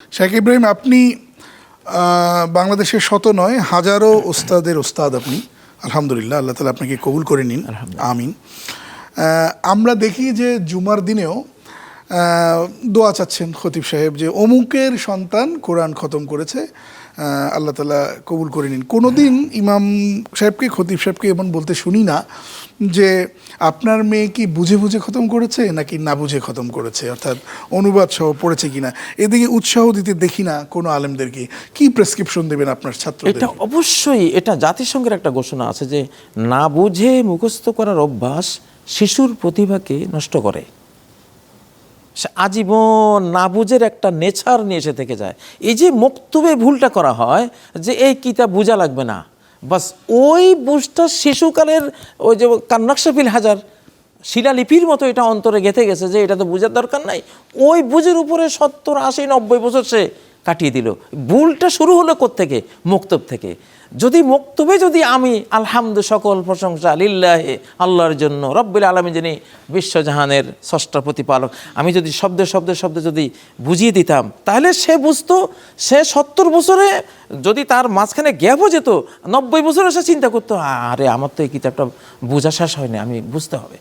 শেখ ইব্রাহিম, আপনি বাংলাদেশের শত নয় হাজারো ওস্তাদের ওস্তাদ আপনি। আলহামদুলিল্লাহ, আল্লাহ তাআলা আপনাকে কবুল করে নিন, আমিন। আমরা দেখি যে জুমার দিনেও দোয়া চাচ্ছেন খতিব সাহেব যে অমুকের সন্তান কোরআন খতম করেছে, আল্লাহ তাআলা কবুল করে নিন। কোনোদিন ইমাম সাহেবকে, খতিব সাহেবকে এমন বলতে শুনি না যে আপনার মেয়ে কি বুঝে বুঝে খতম করেছে নাকি না বুঝে খতম করেছে, অর্থাৎ অনুবাদ সহ পড়েছে কিনা। এদিকে উৎসাহ দিতে দেখি না কোনো আলেমদেরকে। কি প্রেসক্রিপশন দেবেন আপনার ছাত্রদের? এটা অবশ্যই, এটা জাতিসংঘের একটা ঘোষণা আছে যে না বুঝে মুখস্থ করার অভ্যাস শিশুর প্রতিভাকে নষ্ট করে। সে আজীবন না বুঝের একটা নেচার নিয়ে এসে থেকে যায়। এই যে মক্তবে ভুলটা করা হয় যে এই কিতাব বোঝা লাগবে না, বাস ওই বুঝটা শিশুকালের ওই যে কান্নাকশাফিল হাজার শিলালিপির মতো এটা অন্তরে গেঁথে গেছে যে এটা তো বোঝার দরকার নাই। ওই বুঝের উপরে 70, 80, 90 বছর সে কাটিয়ে দিল। ভুলটা শুরু হলো কোত্থেকে? মক্তব থেকে। যদি মক্তবে যদি আমি আলহামদু সকল প্রশংসা লিল্লাহে আল্লাহর জন্য রব্বিল আলামিন যিনি বিশ্বজাহানের স্রষ্টা প্রতিপালক, আমি যদি শব্দে শব্দে শব্দে যদি বুঝিয়ে দিতাম তাহলে সে বুঝতো। সে 70 বছরে যদি তার মাঝখানে গ্যাপও যেত, 90 বছরে সে চিন্তা করতো আরে আমার তো এই কিতাবটা বোঝা শেষ হয়নি, আমি বুঝতে হবে।